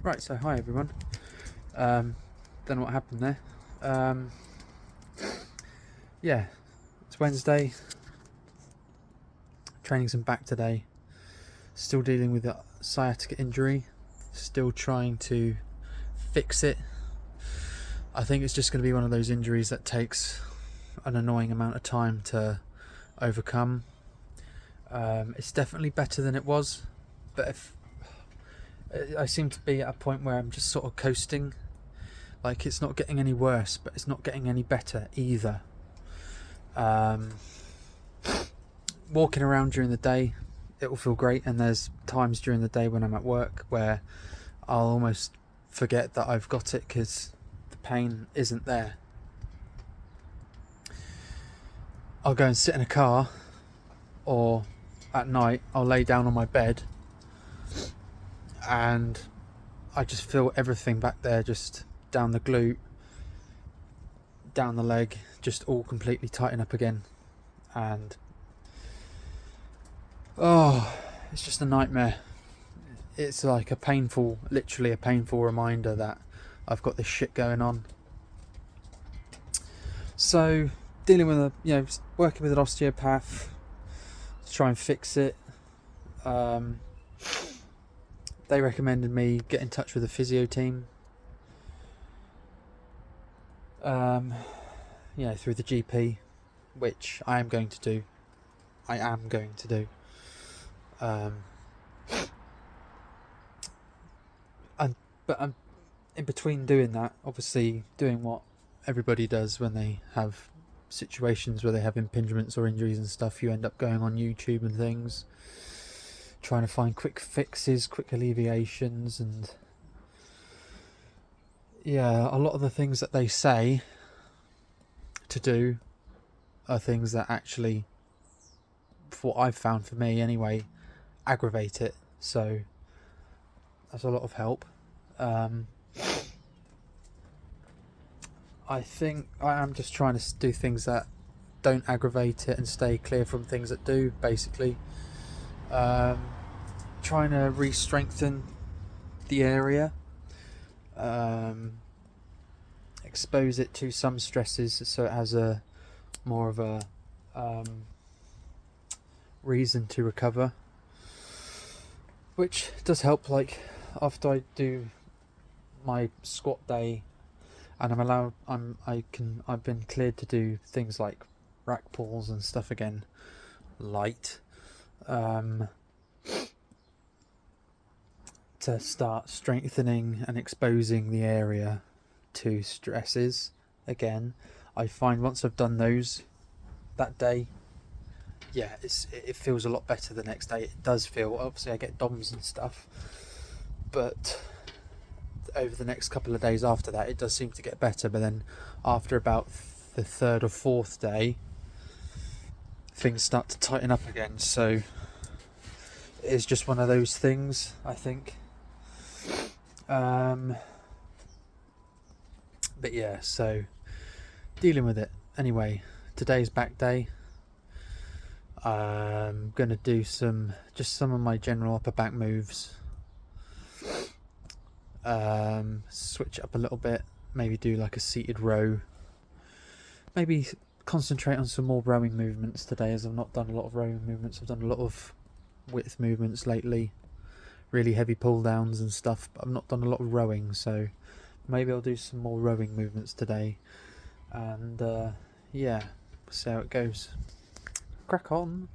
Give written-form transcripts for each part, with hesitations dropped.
Right, so hi everyone. Don't know what happened there. Yeah, it's Wednesday. Training some back today. Still dealing with a sciatica injury. Still trying to fix it. I think it's just going to be one of those injuries that takes an annoying amount of time to overcome. It's definitely better than it was, but if I seem to be at a point where I'm just sort of coasting. Like, it's not getting any worse, but it's not getting any better either. Walking around during the day, it will feel great, and there's times during the day when I'm at work where I'll almost forget that I've got it because the pain isn't there. I'll go and sit in a car, or at night I'll lay down on my bed and I just feel everything back there, just down the glute, down the leg, just all completely tighten up again. And it's just a nightmare. It's like literally a painful reminder that I've got this shit going on. So dealing with working with an osteopath to try and fix it. They recommended me get in touch with the physio team. Through the GP, which I am going to do. But I'm in between doing that, obviously doing what everybody does when they have situations where they have impingements or injuries and stuff. You end up going on YouTube and things, trying to find quick fixes, quick alleviations, and a lot of the things that they say to do are things that actually, for what I've found for me anyway, aggravate it. So that's a lot of help. I think I am just trying to do things that don't aggravate it and stay clear from things that do, basically. Trying to re-strengthen the area, expose it to some stresses so it has a more of a reason to recover, which does help. Like, after I do my squat day and I've been cleared to do things like rack pulls and stuff again, light, to start strengthening and exposing the area to stresses again. I find once I've done those that day, it feels a lot better the next day. It does feel, obviously I get DOMS and stuff, but over the next couple of days after that it does seem to get better. But then after about the third or fourth day, things start to tighten up again. So it's just one of those things, I think. But yeah, so dealing with it. Anyway, today's back day. I'm going to do some of my general upper back moves. Switch it up a little bit, maybe do like a seated row, maybe concentrate on some more rowing movements today, as I've not done a lot of rowing movements. I've done a lot of width movements lately, really heavy pull downs and stuff, but I've not done a lot of rowing, so maybe I'll do some more rowing movements today, and see how it goes. Crack on.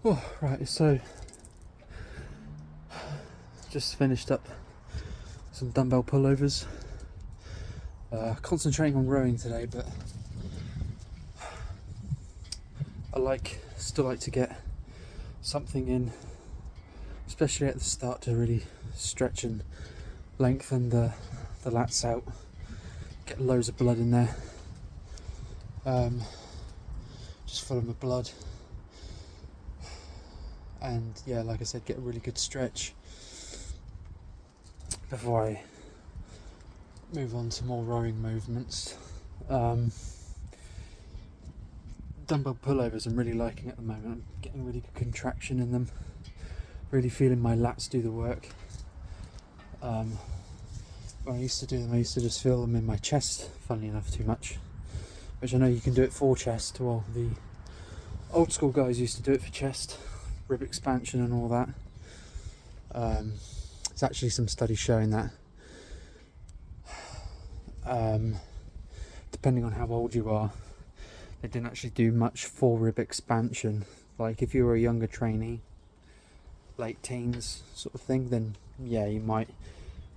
Oh, right, so just finished up some dumbbell pullovers. Concentrating on rowing today, but I still like to get something in, especially at the start, to really stretch and lengthen the lats out, get loads of blood in there, just full of my blood, and yeah, like I said, get a really good stretch before I move on to more rowing movements. Dumbbell pullovers I'm really liking at the moment. I'm getting really good contraction in them, really feeling my lats do the work. When I used to do them, I used to just feel them in my chest, funnily enough, too much, which I know you can do it for chest. Well, the old school guys used to do it for chest, rib expansion and all that. There's actually some studies showing that depending on how old you are, they didn't actually do much for rib expansion. Like if you were a younger trainee, late teens sort of thing, then yeah, you might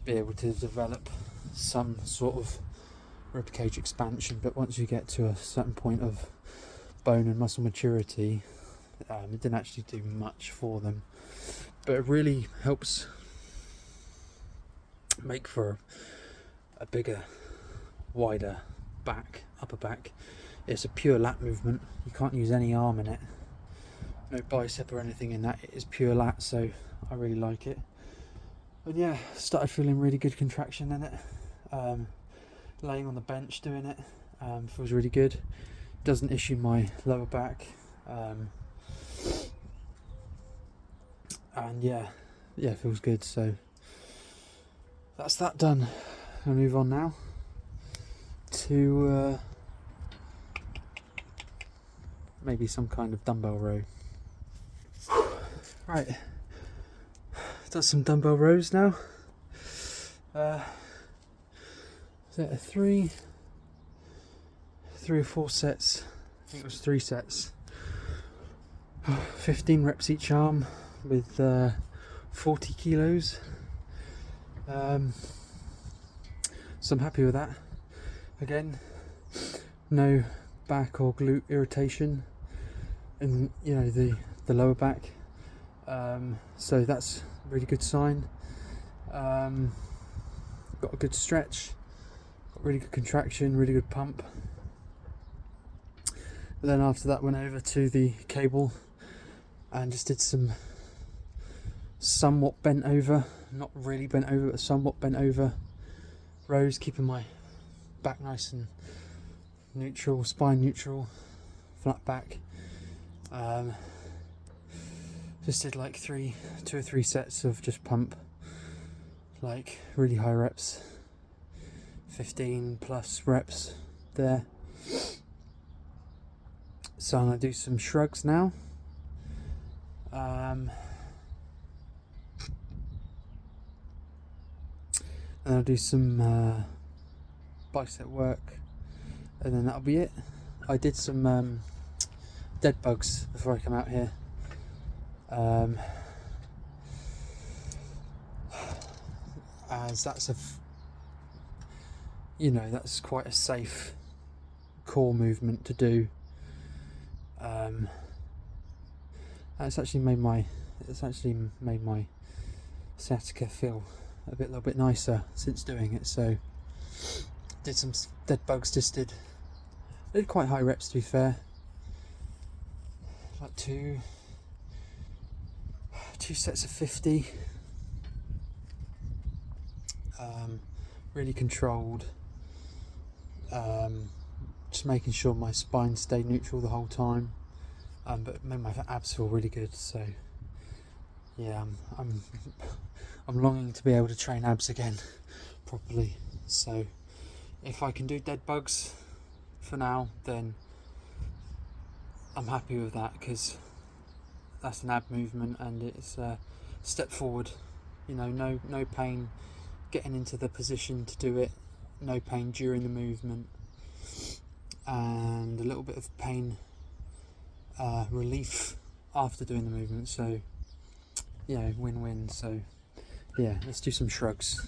be able to develop some sort of rib cage expansion, but once you get to a certain point of bone and muscle maturity, it didn't actually do much for them. But it really helps make for a bigger, wider back, upper back. It's a pure lat movement. You can't use any arm in it, no bicep or anything in that. It is pure lat, so I really like it. And yeah, started feeling really good contraction in it. Laying on the bench doing it feels really good. Doesn't issue my lower back, and yeah, feels good. So that's that done. I'll move on now to maybe some kind of dumbbell row. Right, done some dumbbell rows now. Is it 3 or 4 sets? I think it was 3 sets. 15 reps each arm with 40 kilos. So I'm happy with that. Again, no back or glute irritation, and you know the lower back. So that's a really good sign. Got a good stretch, got really good contraction, really good pump. But then after that went over to the cable and just did some somewhat bent over, not really bent over, but somewhat bent over rows, keeping my back nice and neutral, spine neutral, flat back. Just did like 2 or 3 sets of just pump, like really high reps, 15 plus reps there. So I'm going to do some shrugs now. And I'll do some bicep work, and then that'll be it. I did some dead bugs before I come out here. As that's that's quite a safe core movement to do. And it's actually made my sciatica feel a little bit nicer since doing it. So did some dead bugs. Did quite high reps, to be fair, like two sets of 50. Really controlled, just making sure my spine stayed neutral the whole time, but it made my abs feel really good. So yeah, I'm longing to be able to train abs again properly. So if I can do dead bugs for now, then I'm happy with that, because that's an ab movement and it's a step forward. No pain getting into the position to do it, no pain during the movement, and a little bit of pain relief after doing the movement. So, win-win. So, yeah, let's do some shrugs.